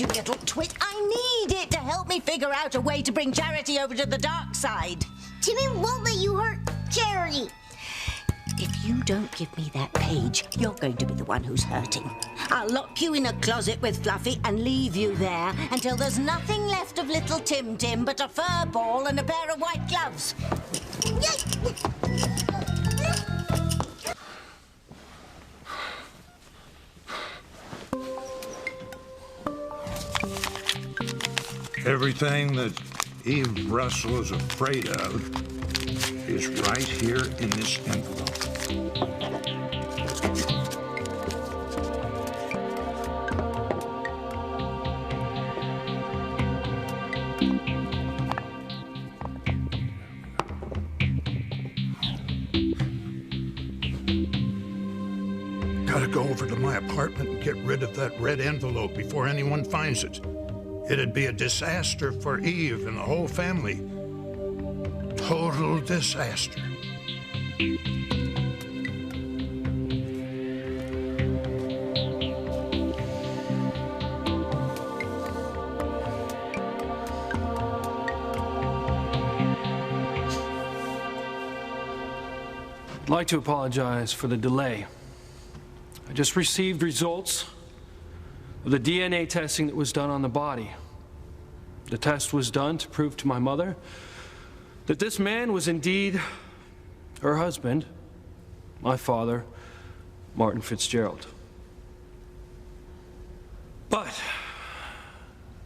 you little twit. I need it to help me figure out a way to bring Charity over to the dark side. Timmy won't let you hurt Charity. If you don't give me that page, you're going to be the one who's hurting. I'll lock you in a closet with Fluffy and leave you there until there's nothing left of little Tim Tim but a fur ball and a pair of white gloves. Everything that Eve Russell is afraid of is right here in this envelope. Gotta go over to my apartment and get rid of that red envelope before anyone finds it. It'd be a disaster for Eve and the whole family. Total disaster. I'd like to apologize for the delay. I just received results of the DNA testing that was done on the body. The test was done to prove to my mother that this man was indeed her husband, my father, Martin Fitzgerald. But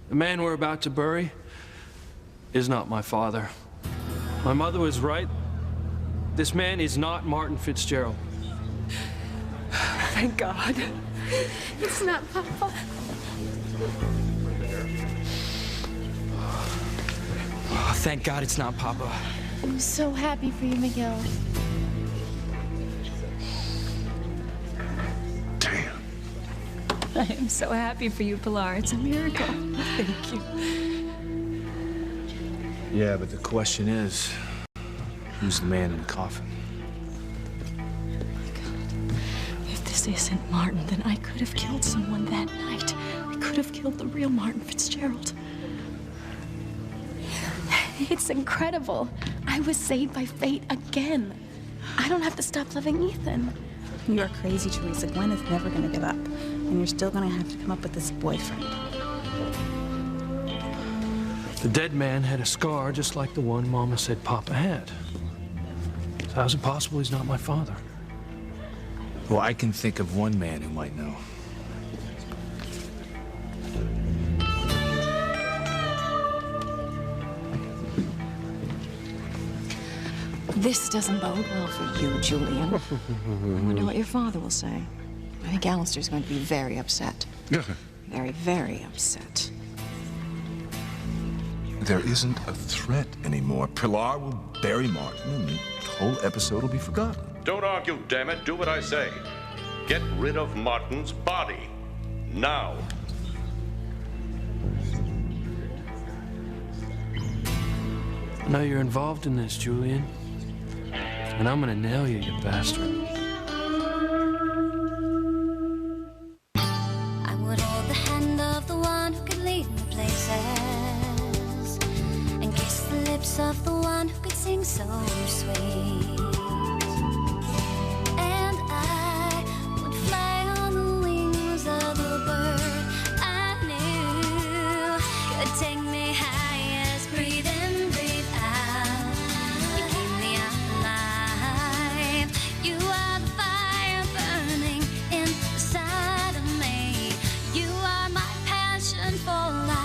the man we're about to bury is not my father. My mother was right. This man is not Martin Fitzgerald. Thank God. It's not Papa. Oh, thank God it's not Papa. I'm so happy for you, Miguel. Damn. I am so happy for you, Pilar. It's a miracle. Thank you. Yeah, but the question is, who's the man in the coffin? If this isn't Martin, then I could have killed someone that night. I could have killed the real Martin Fitzgerald. It's incredible. I was saved by fate again. I don't have to stop loving Ethan. You are crazy, Teresa. Gwen is never going to give up. And you're still going to have to come up with this boyfriend. The dead man had a scar just like the one Mama said Papa had. So how's it possible he's not my father? Well, I can think of one man who might know. This doesn't bode well for you, Julian. I wonder what your father will say. I think Alistair's going to be very upset. Very, very upset. There isn't a threat anymore. Pilar will bury Martin and the whole episode will be forgotten. Don't argue, damn it. Do what I say. Get rid of Martin's body. Now. I know you're involved in this, Julian. And I'm gonna nail you, you bastard. I would hold the hand of the one who could lead me places and kiss the lips of the one who could sing so sweet. And I would fly on the wings of the bird I knew could take me highest. Breathe in, breathe out. You keep me alive. You are the fire burning inside of me. You are my passion for life.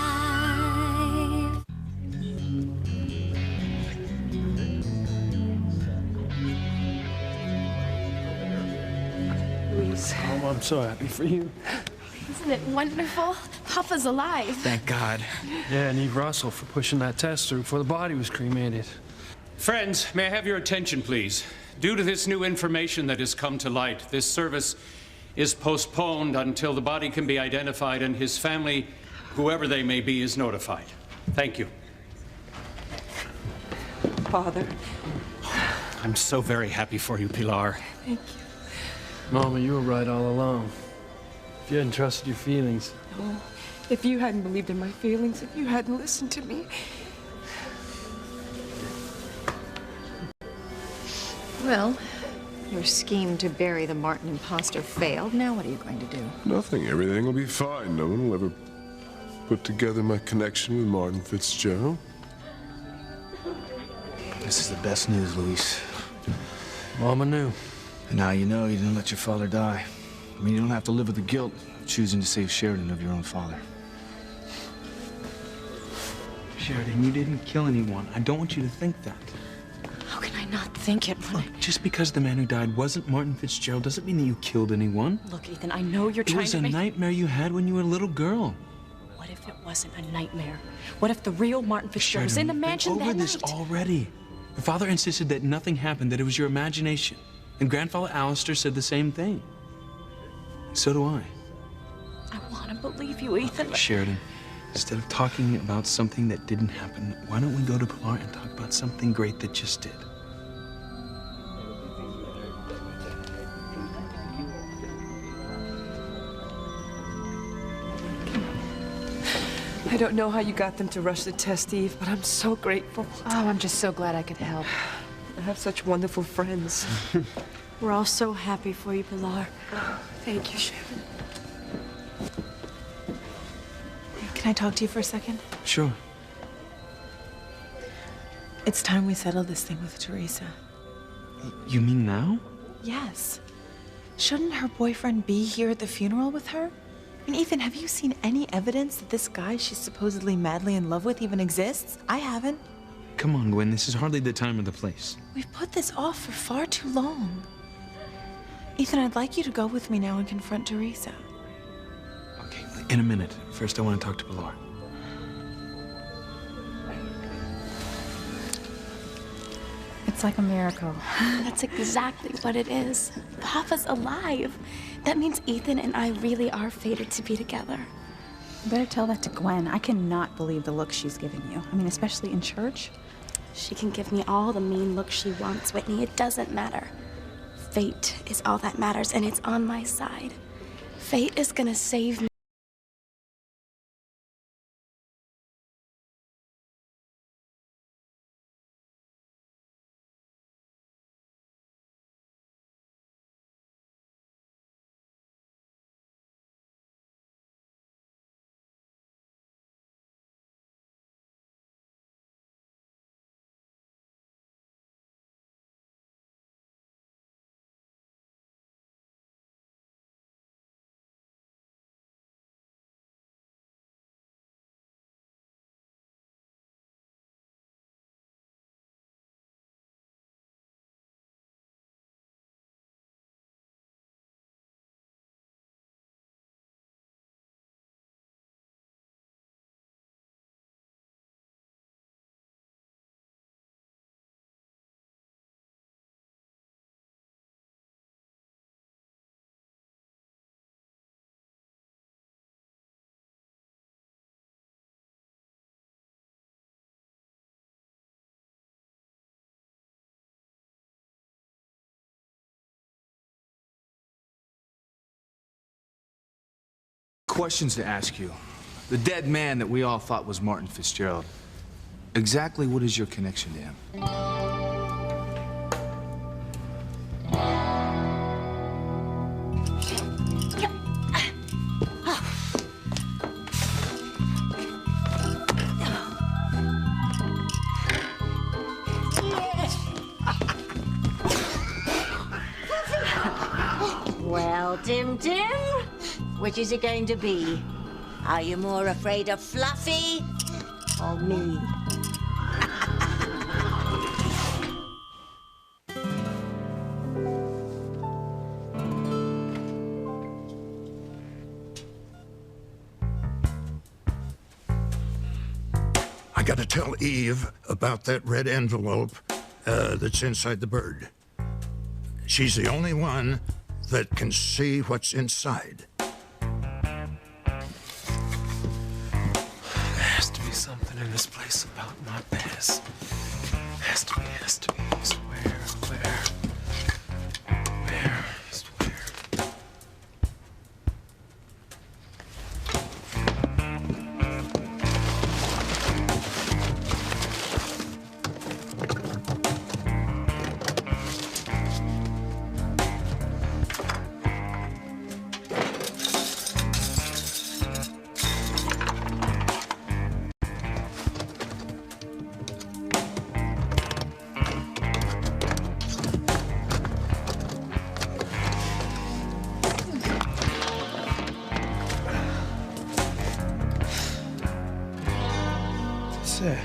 Louise. Oh, I'm so happy for you. Isn't it wonderful? Papa's alive. Thank God. Yeah, and Eve Russell for pushing that test through before the body was cremated. Friends, may I have your attention, please? Due to this new information that has come to light, this service is postponed until the body can be identified and his family, whoever they may be, is notified. Thank you. Father. I'm so very happy for you, Pilar. Thank you. Mama, you were right all along. If If you hadn't trusted your feelings. Oh, if you hadn't believed in my feelings, if you hadn't listened to me. Well, your scheme to bury the Martin imposter failed. Now what are you going to do? Nothing. Everything will be fine. No one will ever put together my connection with Martin Fitzgerald. This is the best news, Luis. Mama knew. And now you know you didn't let your father die. I mean, you don't have to live with the guilt of choosing to save Sheridan of your own father. Sheridan, you didn't kill anyone. I don't want you to think that. How can I not think it when Look, just because the man who died wasn't Martin Fitzgerald doesn't mean that you killed anyone. Look, Ethan, I know you're It trying was to a make... nightmare you had when you were a little girl. What if it wasn't a nightmare? What if the real Martin Fitzgerald was in the mansion we've been that over this night? already. Your father insisted that nothing happened, that it was your imagination. And Grandfather Alistair said the same thing. So do I. I want to believe you, Ethan. Sheridan, instead of talking about something that didn't happen, why don't we go to Pilar and talk about something great that just did? I don't know how you got them to rush the test, Eve, but I'm so grateful. Oh, I'm just so glad I could help. I have such wonderful friends. We're all so happy for you, Pilar. Thank you, Sheridan. Can I talk to you for a second? Sure. It's time we settle this thing with Teresa. You mean now? Yes. Shouldn't her boyfriend be here at the funeral with her? I mean, Ethan, have you seen any evidence that this guy she's supposedly madly in love with even exists? I haven't. Come on, Gwen, this is hardly the time or the place. We've put this off for far too long. Ethan, I'd like you to go with me now and confront Teresa. Okay, in a minute. First, I want to talk to Pilar. It's like a miracle. That's exactly what it is. Papa's alive. That means Ethan and I really are fated to be together. You better tell that to Gwen. I cannot believe the look she's giving you. I mean, especially in church. She can give me all the mean looks she wants, Whitney. It doesn't matter. Fate is all that matters, and it's on my side. Fate is gonna save me. Questions to ask you. The dead man that we all thought was Martin Fitzgerald. Exactly what is your connection to him? Well, Tim Tim, which is it going to be? Are you more afraid of Fluffy or me? I gotta tell Eve about that red envelope that's inside the bird. She's the only one that can see what's inside. There has to be something in this place about my past. Has to be. I swear, where? Just where? that?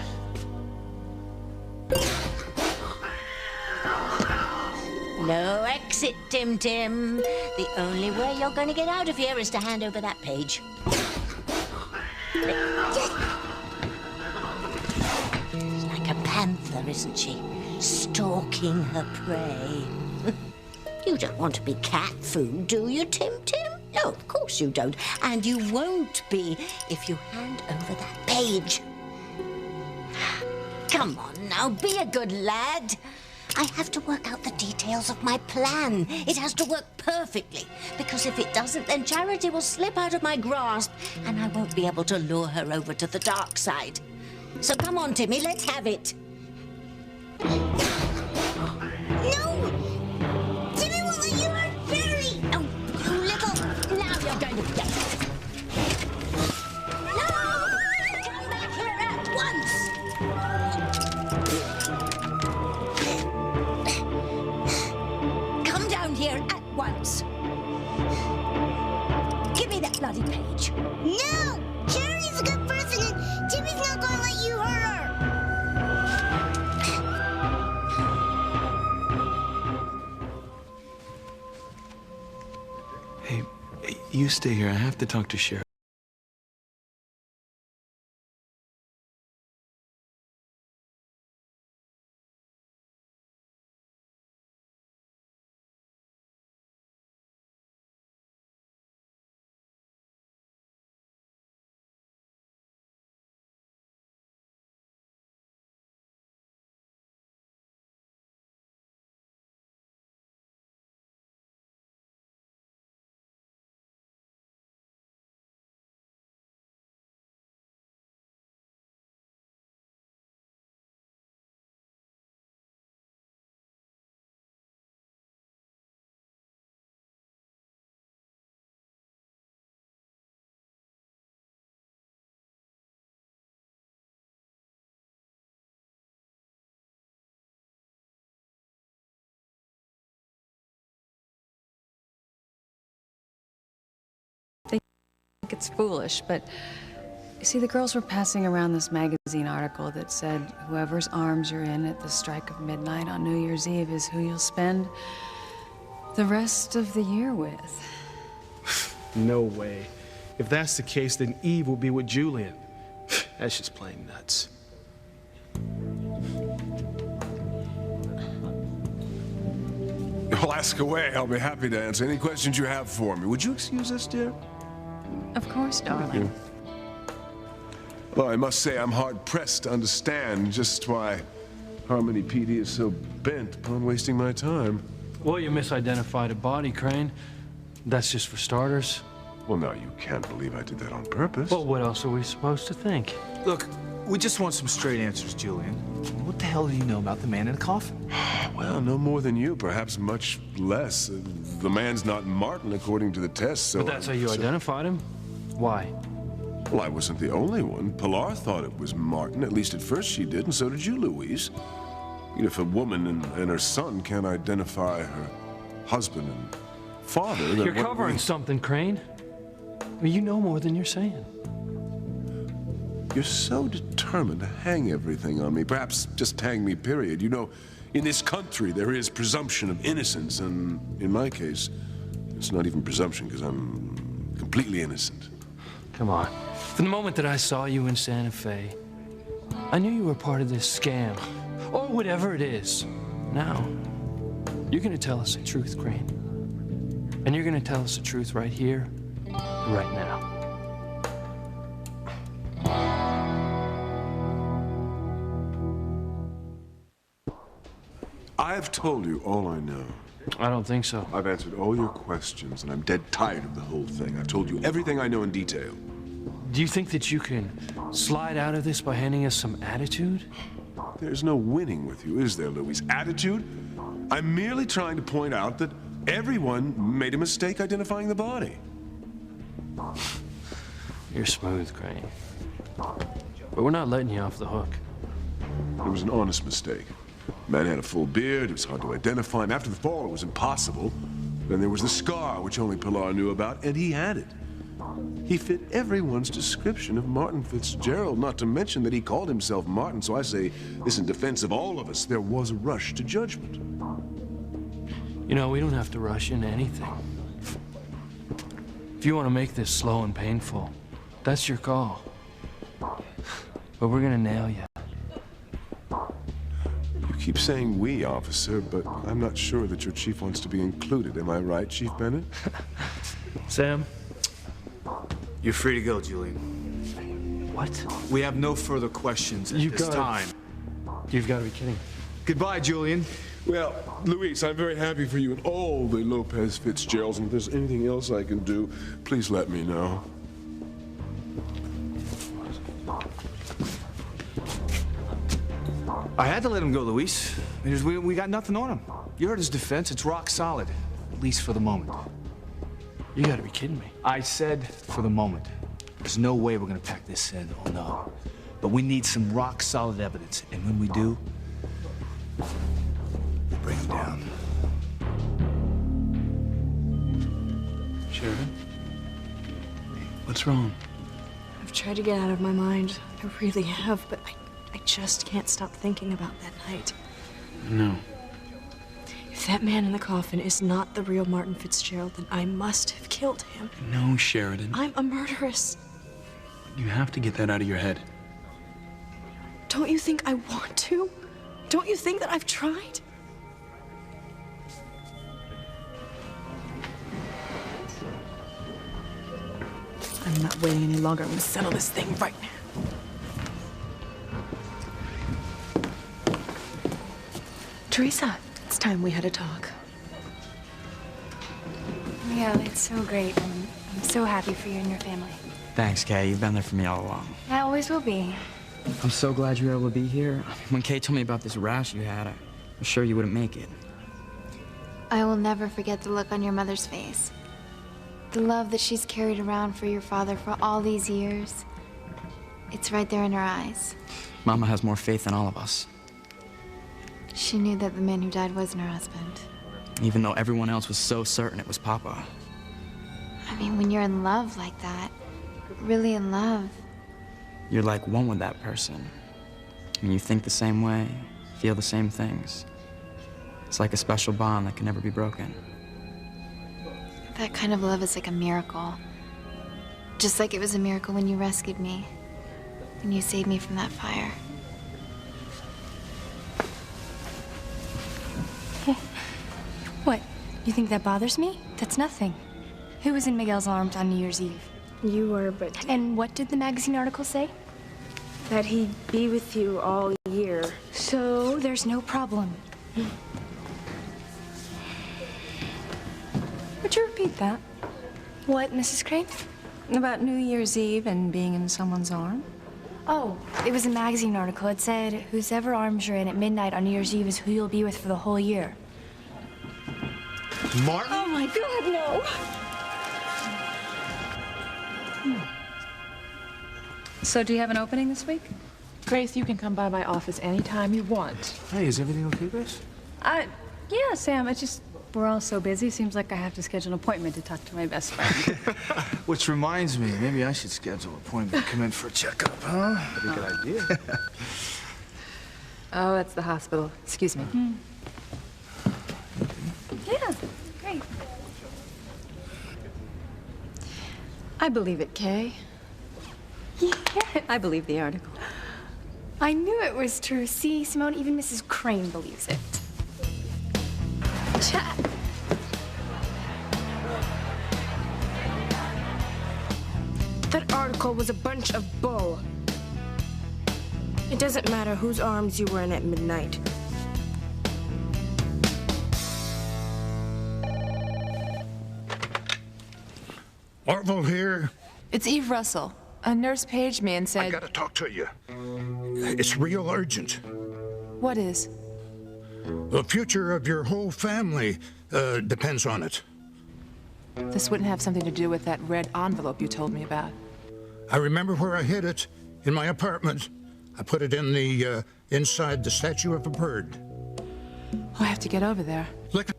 No exit, Tim Tim. The only way you're going to get out of here is to hand over that page. She's like a panther, isn't she? Stalking her prey. You don't want to be cat food, do you, Tim Tim? No, of course you don't. And you won't be if you hand over that page. Come on now, be a good lad. I have to work out the details of my plan. It has to work perfectly, because if it doesn't, then Charity will slip out of my grasp, and I won't be able to lure her over to the dark side. So come on, Timmy, let's have it. No! Timmy won't let you hurt Barry! Oh, you little... Now you're going to get it. No! Come back here at once! Here at once. Give me that bloody page. No! Charity's a good person and Timmy's not gonna let you hurt her. Hey, you stay here. I have to talk to Sheriff. I think it's foolish, but you see, the girls were passing around this magazine article that said whoever's arms you're in at the strike of midnight on New Year's Eve is who you'll spend the rest of the year with. No way. If that's the case, then Eve will be with Julian. That's just plain nuts. Well, ask away. I'll be happy to answer any questions you have for me. Would you excuse us, dear? Of course, darling. Well, I must say I'm hard-pressed to understand just why Harmony PD is so bent upon wasting my time. Well, you misidentified a body, Crane. That's just for starters. Well, now, you can't believe I did that on purpose. Well, what else are we supposed to think? Look, we just want some straight answers, Julian. What the hell do you know about the man in the coffin? Well, no more than you, perhaps much less. The man's not Martin, according to the test, so... But that's how you identified him? Why? Well, I wasn't the only one. Pilar thought it was Martin. At least at first she did, and so did you, Louise. If a woman and her son can't identify her husband and father, then you're covering something, Crane. I mean, you know more than you're saying. You're so determined to hang everything on me. Perhaps just hang me, period. You know, in this country, there is presumption of innocence, and in my case, it's not even presumption, because I'm completely innocent. Come on. From the moment that I saw you in Santa Fe, I knew you were part of this scam, or whatever it is. Now, you're gonna tell us the truth, Crane. And you're gonna tell us the truth right here, right now. I've told you all I know. I don't think so. I've answered all your questions, and I'm dead tired of the whole thing. I've told you everything I know in detail. Do you think that you can slide out of this by handing us some attitude? There's no winning with you, is there, Louise? Attitude? I'm merely trying to point out that everyone made a mistake identifying the body. You're smooth, Crane. But we're not letting you off the hook. It was an honest mistake. The man had a full beard, it was hard to identify him. After the fall, it was impossible. Then there was the scar, which only Pilar knew about, and he had it. He fit everyone's description of Martin Fitzgerald, not to mention that he called himself Martin, so I say this in defense of all of us. There was a rush to judgment. You know, we don't have to rush into anything. If you want to make this slow and painful, that's your call. But we're gonna nail you. You keep saying we, officer, but I'm not sure that your chief wants to be included. Am I right, Chief Bennett? Sam? You're free to go, Julian. What? We have no further questions at this time. You've got to be kidding. Goodbye, Julian. Well, Luis, I'm very happy for you and all the Lopez Fitzgeralds, and if there's anything else I can do, please let me know. I had to let him go, Luis. Because we got nothing on him. You heard his defense. It's rock solid, at least for the moment. You got to be kidding me. I said for the moment. There's no way we're gonna pack this in, oh no. But we need some rock solid evidence, and when we do, we'll bring him down. Sheridan? What's wrong? I've tried to get out of my mind. I really have, but I just can't stop thinking about that night. No. If that man in the coffin is not the real Martin Fitzgerald, then I must have killed him. No, Sheridan. I'm a murderess. You have to get that out of your head. Don't you think I want to? Don't you think that I've tried? I'm not waiting any longer. I'm gonna settle this thing right now. Teresa, it's time we had a talk. Yeah, it's so great. I'm so happy for you and your family. Thanks, Kay. You've been there for me all along. I always will be. I'm so glad you were able to be here. When Kay told me about this rash you had, I was sure you wouldn't make it. I will never forget the look on your mother's face. The love that she's carried around for your father for all these years. It's right there in her eyes. Mama has more faith than all of us. She knew that the man who died wasn't her husband. Even though everyone else was so certain it was Papa. I mean, when you're in love like that, really in love, You're like one with that person. I mean, you think the same way, feel the same things. It's like a special bond that can never be broken. that kind of love is like a miracle. Just like it was a miracle when you rescued me. When you saved me from that fire. What? You think that bothers me? That's nothing. Who was in Miguel's arms on New Year's Eve? You were, but... And what did the magazine article say? That he'd be with you all year. So, there's no problem. Would you repeat that? What, Mrs. Crane? About New Year's Eve and being in someone's arm? Oh, it was a magazine article. It said, whose ever arms you're in at midnight on New Year's Eve is who you'll be with for the whole year. Martin? Oh my God, no! So do you have an opening this week? Grace, you can come by my office anytime you want. Hey, is everything okay, Grace? Yeah, Sam, it's just, we're all so busy. Seems like I have to schedule an appointment to talk to my best friend. Which reminds me, maybe I should schedule an appointment to come in for a checkup, huh? That'd be a good idea. Oh, that's the hospital. Excuse me. Yeah, great. I believe it, Kay. Yeah. I believe the article. I knew it was true. See, Simone, even Mrs. Crane believes it. Chat. That article was a bunch of bull. It doesn't matter whose arms you were in at midnight. Orville here. It's Eve Russell. A nurse paged me and said... I gotta talk to you. It's real urgent. What is? The future of your whole family depends on it. This wouldn't have something to do with that red envelope you told me about. I remember where I hid it, in my apartment. I put it in the, inside the statue of a bird. Oh, I have to get over there. Look,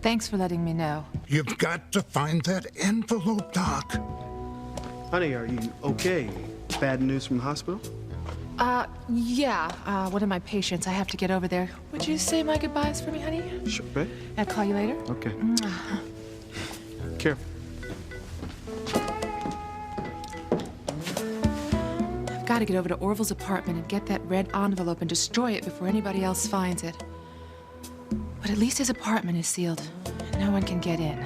Thanks for letting me know. You've got to find that envelope, Doc. Honey, are you okay? Bad news from the hospital? Yeah. One of my patients. I have to get over there. Would you say my goodbyes for me, honey? Sure, babe. I'll call you later. Okay. Careful. I've got to get over to Orville's apartment and get that red envelope and destroy it before anybody else finds it. But at least his apartment is sealed. No one can get in.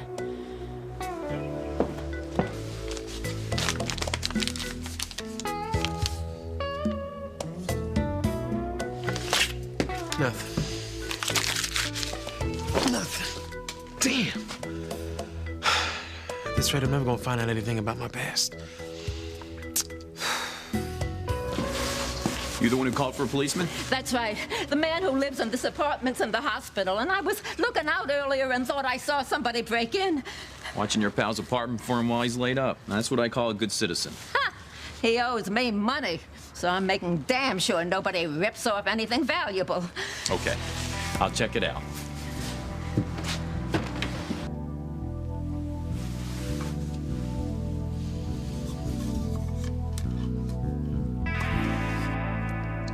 Nothing. Damn. At this rate, I'm never gonna find out anything about my past. You the one who called for a policeman? That's right. The man who lives in this apartment's in the hospital, and I was looking out earlier and thought I saw somebody break in. Watching your pal's apartment for him while he's laid up. That's what I call a good citizen. Ha! He owes me money, so I'm making damn sure nobody rips off anything valuable. Okay, I'll check it out.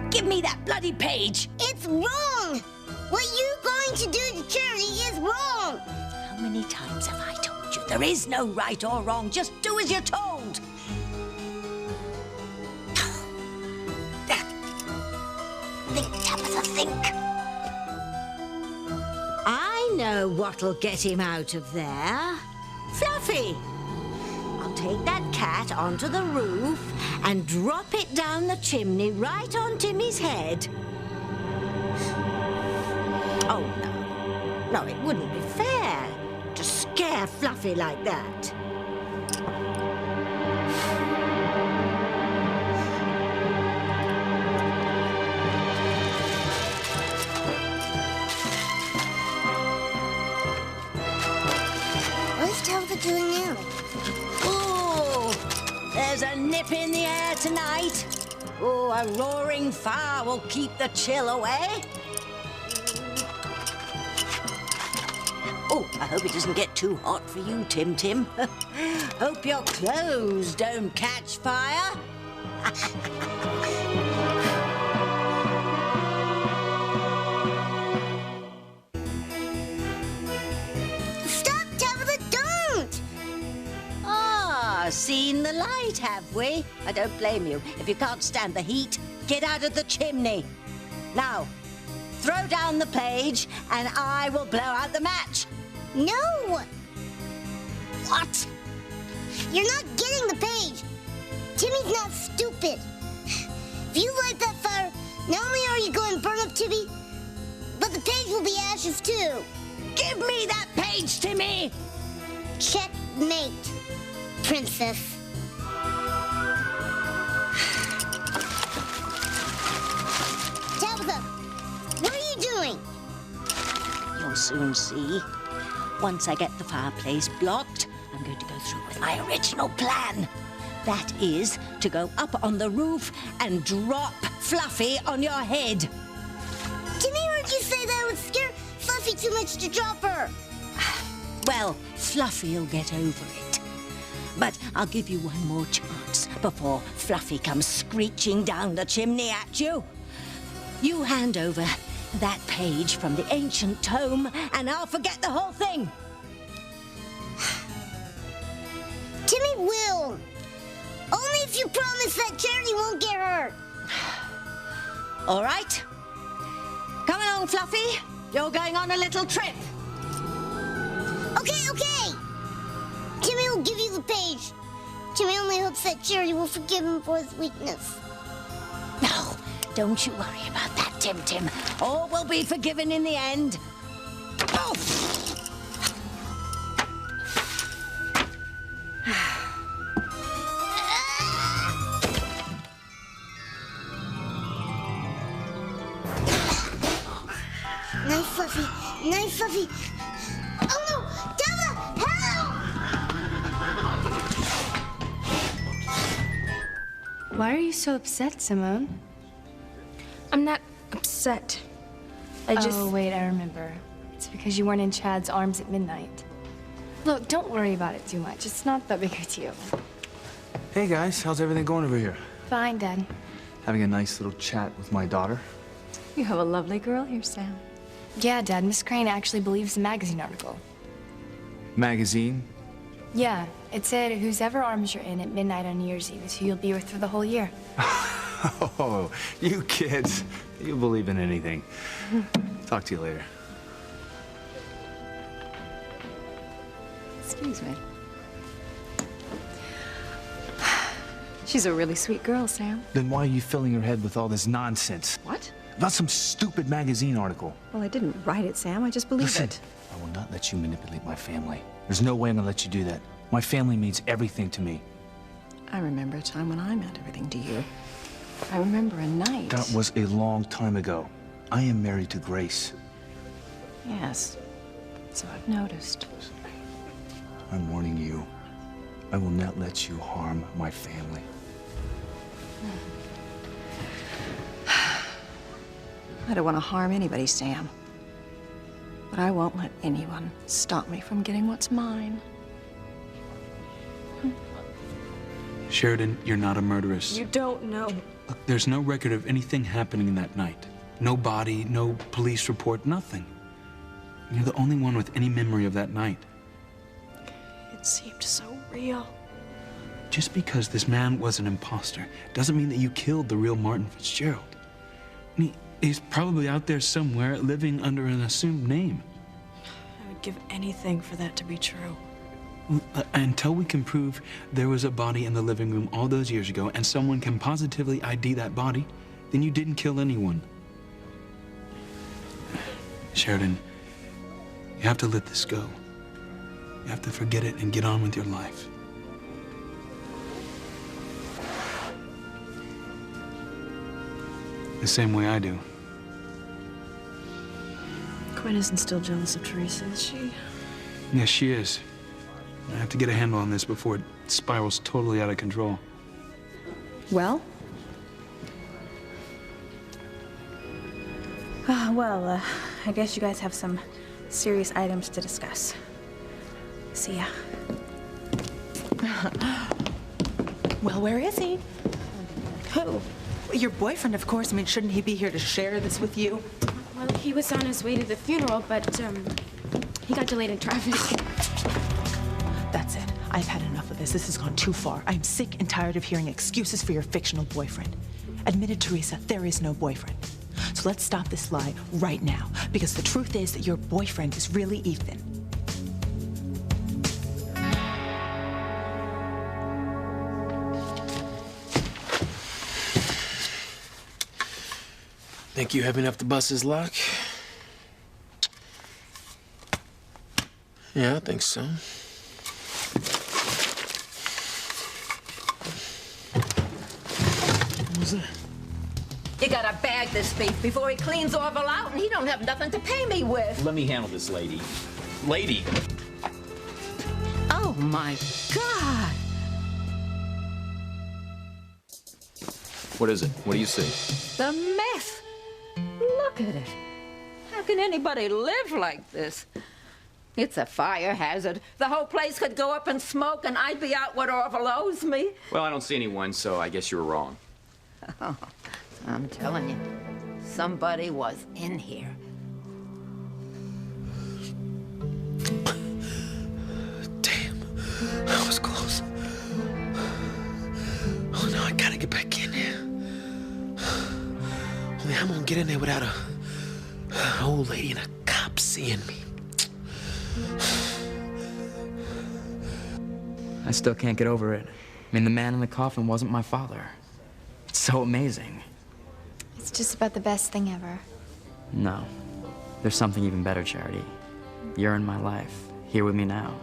Give me that bloody page! It's wrong! What you're going to do to Charity is wrong! How many times have I told you there is no right or wrong? Just do as you're told! Think, Tabitha, think. I know what'll get him out of there. Fluffy! I'll take that cat onto the roof and drop it down the chimney right on Timmy's head. Oh, no. No, it wouldn't be fair to scare Fluffy like that. What's Tabitha doing now? Ooh, there's a nip in the air tonight. Oh, a roaring fire will keep the chill away. Oh, I hope it doesn't get too hot for you, Tim Tim. Hope your clothes don't catch fire. Stop, Tabitha, don't! Ah, seen the light, have we? I don't blame you. If you can't stand the heat, get out of the chimney. Now, throw down the page and I will blow out the match. No! What? You're not getting the page. Timmy's not stupid. If you light that fire, not only are you going to burn up Timmy, but the page will be ashes too. Give me that page, Timmy! Checkmate, princess. Tabitha, what are you doing? You'll soon see. Once I get the fireplace blocked, I'm going to go through with my original plan. That is to go up on the roof and drop Fluffy on your head. Timmy heard you say that would scare Fluffy too much to drop her. Well, Fluffy'll get over it. But I'll give you one more chance before Fluffy comes screeching down the chimney at you. You hand over that page from the ancient tome, and I'll forget the whole thing. Timmy will. Only if you promise that Charity won't get hurt. All right. Come along, Fluffy. You're going on a little trip. Okay, okay. Timmy will give you the page. Timmy only hopes that Charity will forgive him for his weakness. No, don't you worry about that, Tim Tim. All will be forgiven in the end. Oh! Nice, Fluffy. Nice, Fluffy. Oh, no! Tabitha, help! Why are you so upset, Simone? I'm not upset. I just... Oh, wait, I remember. It's because you weren't in Chad's arms at midnight. Look, don't worry about it too much. It's not that big a deal. Hey guys, how's everything going over here? Fine, Dad. Having a nice little chat with my daughter. You have a lovely girl here, Sam. Yeah, Dad, Miss Crane actually believes the magazine article. Magazine? Yeah, it said whose ever arms you're in at midnight on New Year's Eve is who you'll be with for the whole year. Oh, you kids. You believe in anything. Talk to you later. Excuse me. She's a really sweet girl, Sam. Then why are you filling your head with all this nonsense? What? About some stupid magazine article. Well, I didn't write it, Sam. I just believe Listen, it. I will not let you manipulate my family. There's no way I'm gonna let you do that. My family means everything to me. I remember a time when I meant everything to you. I remember a night. That was a long time ago. I am married to Grace. Yes. So I've noticed. I'm warning you. I will not let you harm my family. I don't want to harm anybody, Sam. But I won't let anyone stop me from getting what's mine. Sheridan, you're not a murderess. You don't know. Look, there's no record of anything happening that night. No body, no police report, nothing. You're the only one with any memory of that night. It seemed so real. Just because this man was an imposter doesn't mean that you killed the real Martin Fitzgerald. I mean, he's probably out there somewhere living under an assumed name. I would give anything for that to be true. Until we can prove there was a body in the living room all those years ago and someone can positively ID that body, then you didn't kill anyone. Sheridan, you have to let this go. You have to forget it and get on with your life. The same way I do. Quinn isn't still jealous of Teresa, is she? Yes, she is. I have to get a handle on this before it spirals totally out of control. Well? I guess you guys have some serious items to discuss. See ya. Well, where is he? Who? Your boyfriend, of course. I mean, shouldn't he be here to share this with you? Well, he was on his way to the funeral, but he got delayed in traffic. That's it. I've had enough of this. This has gone too far. I'm sick and tired of hearing excuses for your fictional boyfriend. Admit it, Teresa, there is no boyfriend. So let's stop this lie right now, because the truth is that your boyfriend is really Ethan. Think you have enough to bust his lock? Yeah, I think so. What was that? You gotta bag this beef before he cleans Orville out, and he don't have nothing to pay me with. Let me handle this, lady. Lady! Oh, my God. What is it? What do you see? The mess. Look at it. How can anybody live like this? It's a fire hazard. The whole place could go up in smoke, and I'd be out what Orville owes me. Well, I don't see anyone, so I guess you were wrong. Oh, I'm telling you, somebody was in here. Damn, that was close. Oh no, I gotta get back in there. Only I'm gonna get in there without an old lady and a cop seeing me. I still can't get over it. I mean, the man in the coffin wasn't my father. It's so amazing. It's just about the best thing ever. No. There's something even better, Charity. You're in my life, here with me now.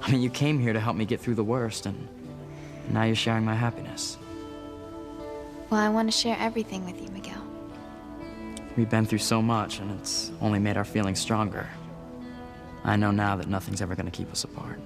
I mean, you came here to help me get through the worst, and now you're sharing my happiness. Well, I want to share everything with you, Miguel. We've been through so much, and it's only made our feelings stronger. I know now that nothing's ever going to keep us apart.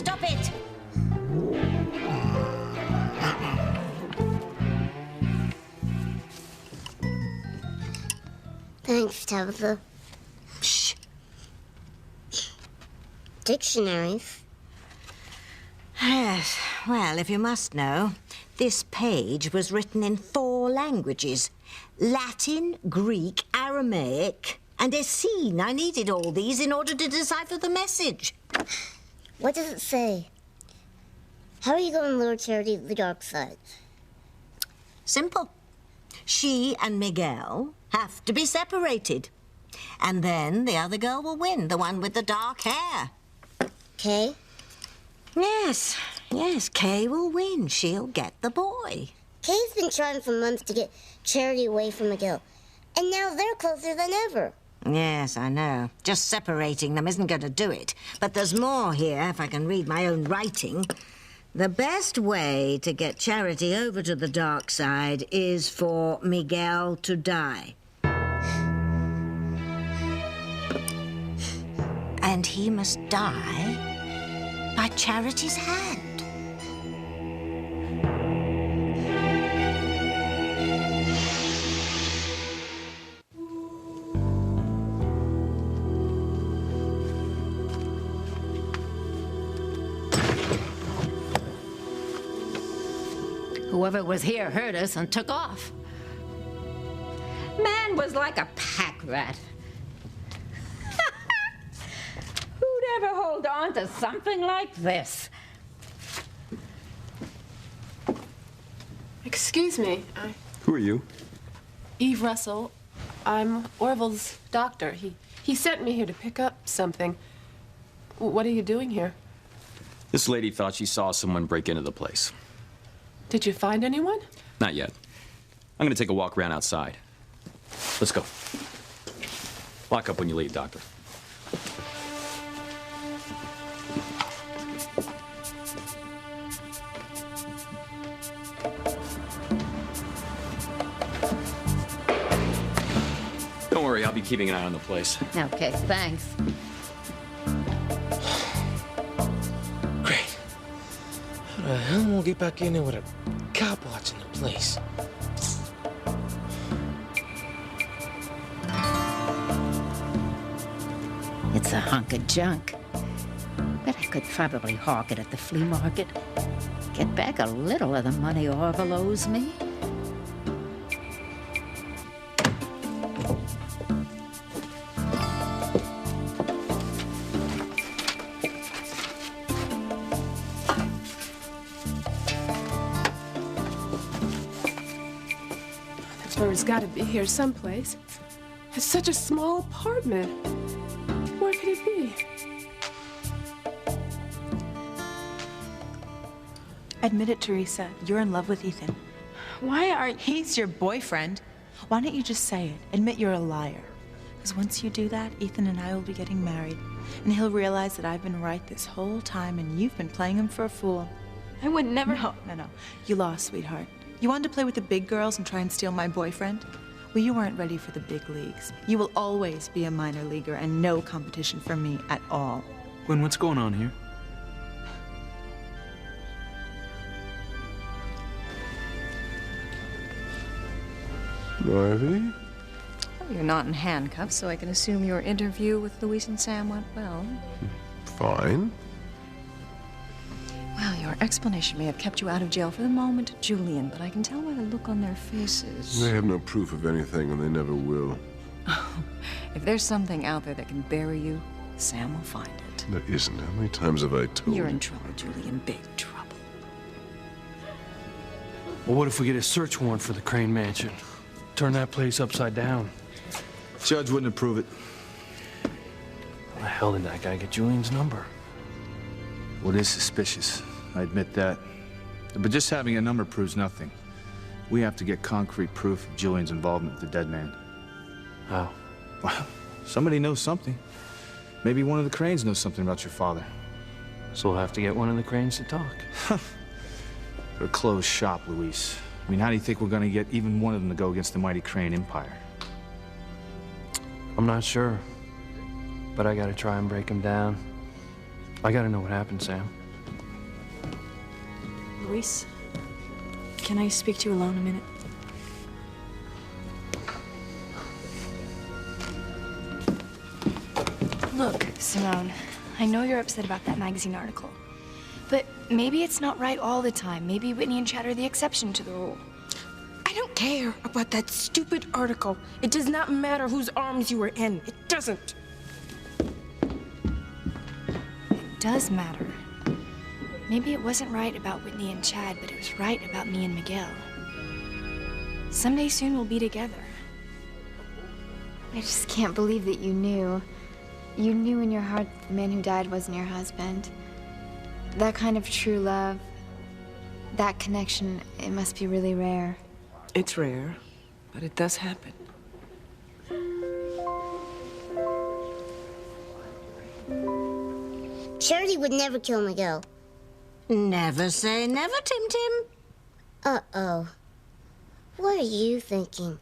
Stop it! Thanks, Tabitha. Shh. Dictionaries. Yes, well, if you must know, this page was written in 4 languages. Latin, Greek, Aramaic, and Essene. I needed all these in order to decipher the message. What does it say? How are you going to lure Charity to the dark side? Simple. She and Miguel have to be separated. And then the other girl will win, the one with the dark hair. Kay? Yes, Kay will win. She'll get the boy. Kay's been trying for months to get Charity away from Miguel. And now they're closer than ever. Yes, I know. Just separating them isn't going to do it. But there's more here, if I can read my own writing. The best way to get Charity over to the dark side is for Miguel to die. And he must die by Charity's hand. Whoever was here heard us and took off. Man was like a pack rat. Who'd ever hold on to something like this? Excuse me. Who are you? Eve Russell. I'm Orville's doctor. He sent me here to pick up something. What are you doing here? This lady thought she saw someone break into the place. Did you find anyone? Not yet. I'm gonna take a walk around outside. Let's go. Lock up when you leave, Doctor. Don't worry, I'll be keeping an eye on the place. Okay, thanks. How the hell am I gonna get back in there with a cop watching the place? It's a hunk of junk. Bet I could probably hawk it at the flea market. Get back a little of the money Orville owes me. It's got to be here someplace. It's such a small apartment. Where could it be? Admit it, Teresa. You're in love with Ethan. Why aren't... He's your boyfriend. Why don't you just say it? Admit you're a liar. Because once you do that, Ethan and I will be getting married. And he'll realize that I've been right this whole time and you've been playing him for a fool. I would never... No. You lost, sweetheart. You wanted to play with the big girls and try and steal my boyfriend? Well, you weren't ready for the big leagues. You will always be a minor leaguer and no competition for me at all. Gwen, what's going on here? Ivy? You're not in handcuffs, so I can assume your interview with Louise and Sam went well. Fine. Well, your explanation may have kept you out of jail for the moment, Julian, but I can tell by the look on their faces. They have no proof of anything, and they never will. If there's something out there that can bury you, Sam will find it. There isn't. How many times have I told you? You're in trouble, Julian. Big trouble. Well, what if we get a search warrant for the Crane Mansion? Turn that place upside down. Judge wouldn't approve it. How the hell did that guy get Julian's number? Well, it is suspicious. I admit that. But just having a number proves nothing. We have to get concrete proof of Julian's involvement with the dead man. How? Well, somebody knows something. Maybe one of the Cranes knows something about your father. So we'll have to get one of the Cranes to talk. They're a closed shop, Luis. I mean, how do you think we're gonna get even one of them to go against the mighty Crane Empire? I'm not sure. But I gotta try and break him down. I gotta know what happened, Sam. Luis, can I speak to you alone a minute? Look, Simone, I know you're upset about that magazine article, but maybe it's not right all the time. Maybe Whitney and Chad are the exception to the rule. I don't care about that stupid article. It does not matter whose arms you were in. It doesn't. It does matter. Maybe it wasn't right about Whitney and Chad, but it was right about me and Miguel. Someday soon we'll be together. I just can't believe that you knew. You knew in your heart that the man who died wasn't your husband. That kind of true love, that connection, it must be really rare. It's rare, but it does happen. Charity would never kill Miguel. Never say never, Tim Tim. Uh-oh. What are you thinking?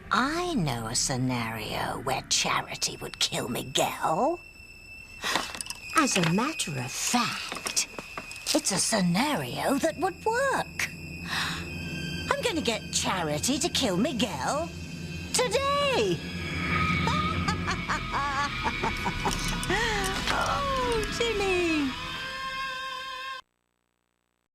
I know a scenario where Charity would kill Miguel. As a matter of fact, it's a scenario that would work. I'm going to get Charity to kill Miguel today. Oh, Timmy.